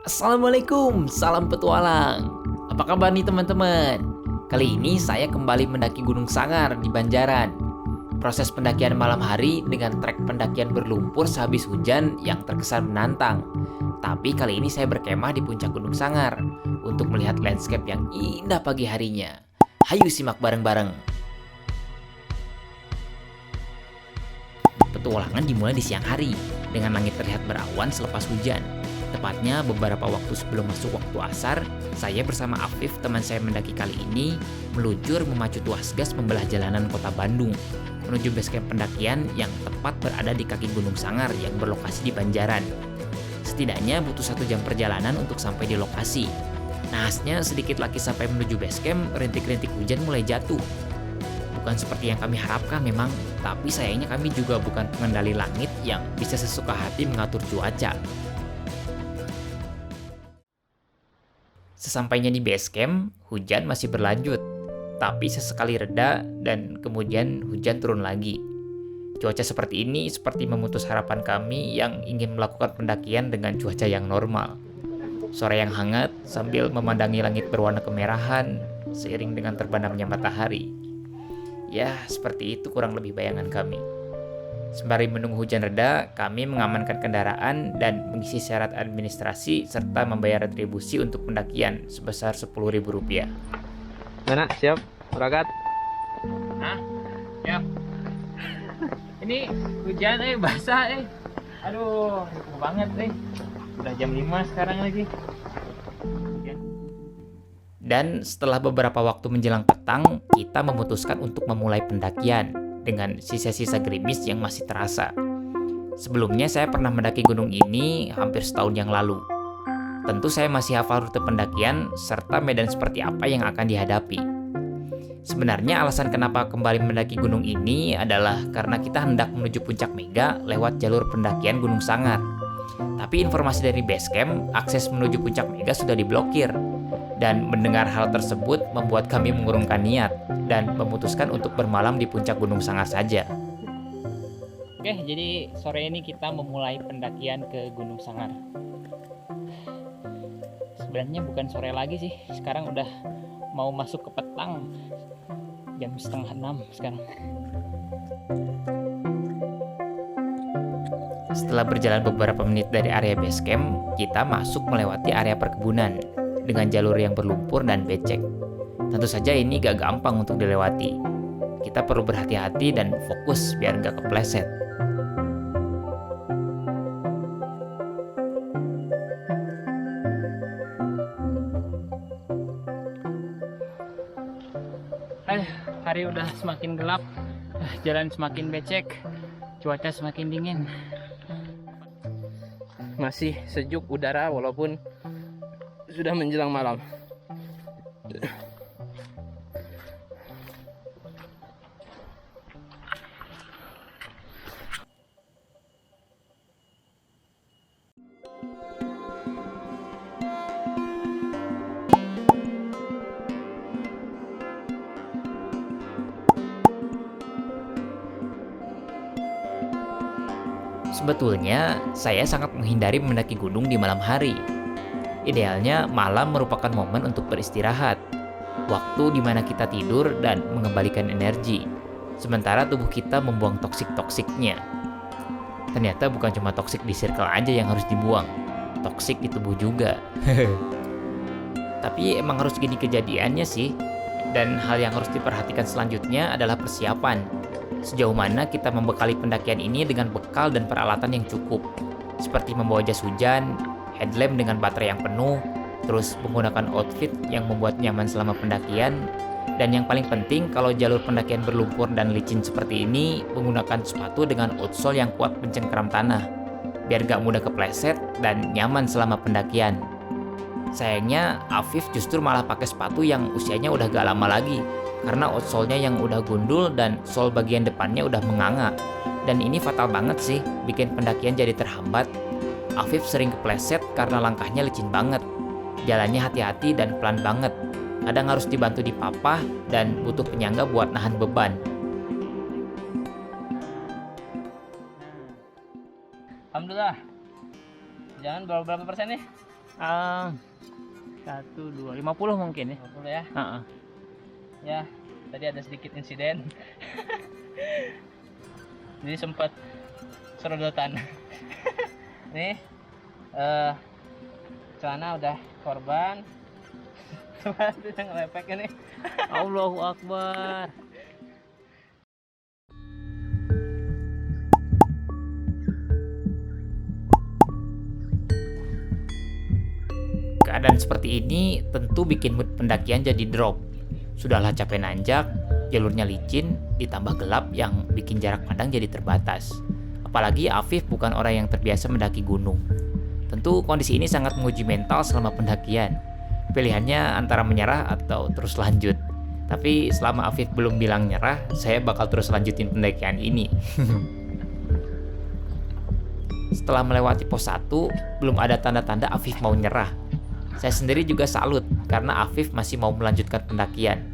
Assalamualaikum, salam petualang. Apa kabar nih teman-teman? Kali ini saya kembali mendaki Gunung Sangar di Banjaran. Proses pendakian malam hari dengan trek pendakian berlumpur sehabis hujan yang terkesan menantang. Tapi kali ini saya berkemah di puncak Gunung Sangar untuk melihat landscape yang indah pagi harinya. Hayu simak bareng-bareng. Petualangan dimulai di siang hari dengan langit terlihat berawan selepas hujan. Tepatnya beberapa waktu sebelum masuk waktu asar, saya bersama Afif, teman saya mendaki kali ini, meluncur memacu tuas gas membelah jalanan kota Bandung menuju base camp pendakian yang tepat berada di kaki Gunung Sangar yang berlokasi di Banjaran. Setidaknya butuh 1 jam perjalanan untuk sampai di lokasi. Nahasnya sedikit lagi sampai menuju base camp, rintik-rintik hujan mulai jatuh. Bukan seperti yang kami harapkan memang, tapi sayangnya kami juga bukan pengendali langit yang bisa sesuka hati mengatur cuaca. Sesampainya di base camp, hujan masih berlanjut, tapi sesekali reda dan kemudian hujan turun lagi. Cuaca seperti ini seperti memutus harapan kami yang ingin melakukan pendakian dengan cuaca yang normal. Sore yang hangat sambil memandangi langit berwarna kemerahan seiring dengan terbenamnya matahari. Ya, seperti itu kurang lebih bayangan kami. Sembari menunggu hujan reda, kami mengamankan kendaraan dan mengisi syarat administrasi serta membayar retribusi untuk pendakian sebesar Rp10.000. Mana? Siap? Berangkat? Hah? Ya. Ini hujan basah Aduh, ribu banget Udah jam 5 sekarang lagi. Dan setelah beberapa waktu menjelang petang, kita memutuskan untuk memulai pendakian dengan sisa-sisa gerimis yang masih terasa. Sebelumnya saya pernah mendaki gunung ini hampir setahun yang lalu. Tentu saya masih hafal rute pendakian serta medan seperti apa yang akan dihadapi. Sebenarnya alasan kenapa kembali mendaki gunung ini adalah karena kita hendak menuju puncak Mega lewat jalur pendakian Gunung Sangar. Tapi informasi dari base camp, akses menuju puncak Mega sudah diblokir. Dan mendengar hal tersebut membuat kami mengurungkan niat dan memutuskan untuk bermalam di puncak Gunung Sangar saja. Oke, jadi sore ini kita memulai pendakian ke Gunung Sangar. Sebenarnya bukan sore lagi sih, sekarang udah mau masuk ke petang, jam 5:30 sekarang. Setelah berjalan beberapa menit dari area base camp, kita masuk melewati area perkebunan dengan jalur yang berlumpur dan becek. Tentu saja ini gak gampang untuk dilewati. Kita perlu berhati-hati dan fokus biar gak kepleset. Hari udah semakin gelap, jalan semakin becek, cuaca semakin dingin. Masih sejuk udara walaupun sudah menjelang malam. Sebetulnya, saya sangat menghindari mendaki gunung di malam hari. Idealnya, malam merupakan momen untuk beristirahat. Waktu di mana kita tidur dan mengembalikan energi. Sementara tubuh kita membuang toksik-toksiknya. Ternyata bukan cuma toksik di circle aja yang harus dibuang. Toksik di tubuh juga. Tapi emang harus gini kejadiannya sih. Dan hal yang harus diperhatikan selanjutnya adalah persiapan. Sejauh mana kita membekali pendakian ini dengan bekal dan peralatan yang cukup, seperti membawa jas hujan, headlamp dengan baterai yang penuh, terus menggunakan outfit yang membuat nyaman selama pendakian, dan yang paling penting kalau jalur pendakian berlumpur dan licin seperti ini, menggunakan sepatu dengan outsole yang kuat mencengkeram tanah, biar gak mudah kepleset dan nyaman selama pendakian. Sayangnya, Afif justru malah pakai sepatu yang usianya udah gak lama lagi, karena outsole-nya yang udah gundul dan sol bagian depannya udah menganga. Dan ini fatal banget sih, bikin pendakian jadi terhambat. Afif sering kepleset karena langkahnya licin banget. Jalannya hati-hati dan pelan banget. Kadang harus dibantu dipapah dan butuh penyangga buat nahan beban. Alhamdulillah Jangan berapa persen nih? 1, 2, 50 mungkin ya. 50 ya. Heeh. Ya, tadi ada sedikit insiden. Jadi sempat serodotan. Nih, celana udah korban. Coba bisa ngelepek ini. Allahu Akbar. Keadaan seperti ini tentu bikin mood pendakian jadi drop. Sudahlah capek nanjak, jalurnya licin, ditambah gelap yang bikin jarak pandang jadi terbatas. Apalagi Afif bukan orang yang terbiasa mendaki gunung. Tentu kondisi ini sangat menguji mental selama pendakian. Pilihannya antara menyerah atau terus lanjut. Tapi selama Afif belum bilang nyerah, saya bakal terus lanjutin pendakian ini. Setelah melewati pos 1, belum ada tanda-tanda Afif mau nyerah. Saya sendiri juga salut karena Afif masih mau melanjutkan pendakian.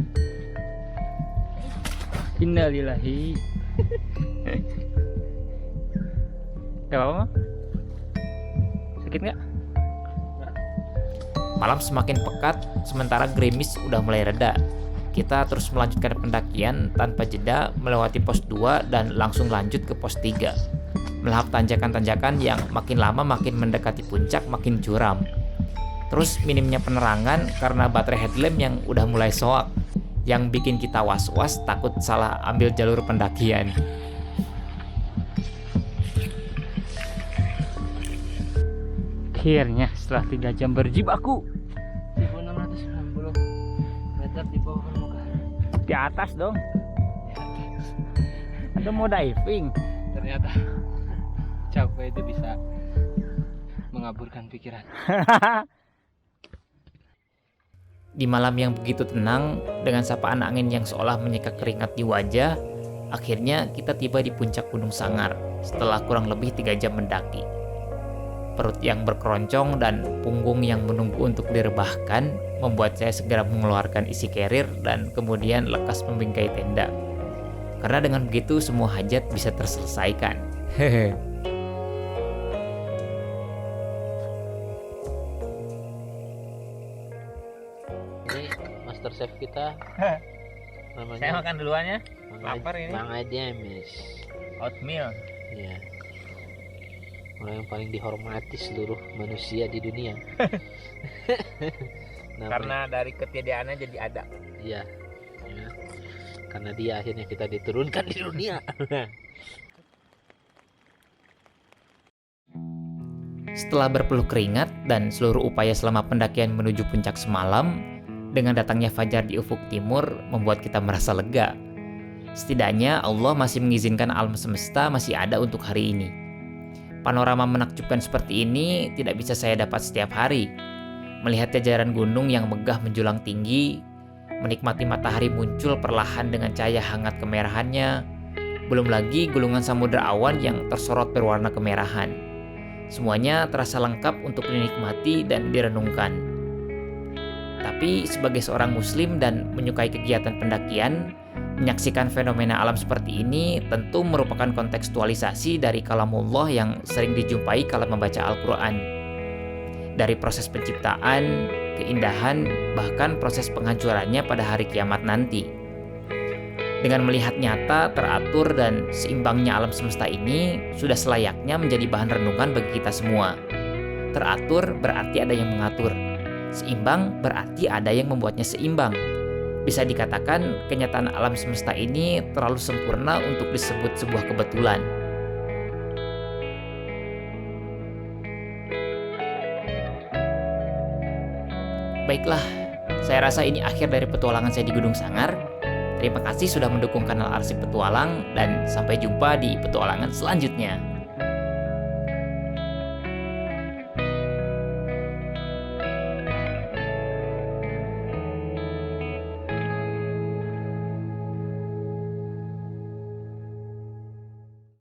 Innalillahi. Gak apa-apa? Sakit nggak? Malam semakin pekat, sementara gerimis udah mulai reda. Kita terus melanjutkan pendakian tanpa jeda melewati pos 2 dan langsung lanjut ke pos 3. Melahap tanjakan-tanjakan yang makin lama makin mendekati puncak makin curam. Terus minimnya penerangan karena baterai headlamp yang udah mulai soak, yang bikin kita was-was takut salah ambil jalur pendakian. Akhirnya setelah 3 jam berjibaku 1690 meter di bawah permukaan. di atas dong. Ada mau diving. Ternyata capek itu bisa mengaburkan pikiran. Di malam yang begitu tenang, dengan sapaan angin yang seolah menyeka keringat di wajah, akhirnya kita tiba di puncak Gunung Sangar setelah kurang lebih 3 jam mendaki. Perut yang berkeroncong dan punggung yang menunggu untuk direbahkan membuat saya segera mengeluarkan isi carrier dan kemudian lekas membingkai tenda. Karena dengan begitu semua hajat bisa terselesaikan. Hehe. Ini master chef kita namanya Saya makan duluan ya. Lapar ini. Bang Ademis. Oatmeal. Iya. Orang yang paling dihormati seluruh manusia di dunia. Karena dari ketiadaannya jadi ada. Iya. Ya. Karena dia akhirnya kita diturunkan di dunia. Setelah berpeluh keringat dan seluruh upaya selama pendakian menuju puncak semalam, dengan datangnya fajar di ufuk timur membuat kita merasa lega. Setidaknya Allah masih mengizinkan alam semesta masih ada untuk hari ini. Panorama menakjubkan seperti ini tidak bisa saya dapat setiap hari. Melihat jajaran gunung yang megah menjulang tinggi, menikmati matahari muncul perlahan dengan cahaya hangat kemerahannya, belum lagi gulungan samudra awan yang tersorot berwarna kemerahan. Semuanya terasa lengkap untuk dinikmati dan direnungkan. Tapi sebagai seorang muslim dan menyukai kegiatan pendakian, menyaksikan fenomena alam seperti ini tentu merupakan kontekstualisasi dari kalamullah yang sering dijumpai kala membaca Al-Quran. Dari proses penciptaan, keindahan, bahkan proses penghancurannya pada hari kiamat nanti. Dengan melihat nyata, teratur, dan seimbangnya alam semesta ini sudah selayaknya menjadi bahan renungan bagi kita semua. Teratur berarti ada yang mengatur. Seimbang berarti ada yang membuatnya seimbang. Bisa dikatakan kenyataan alam semesta ini terlalu sempurna untuk disebut sebuah kebetulan. Baiklah, saya rasa ini akhir dari petualangan saya di Gunung Sangar. Terima kasih sudah mendukung kanal Arsip Petualang dan sampai jumpa di petualangan selanjutnya.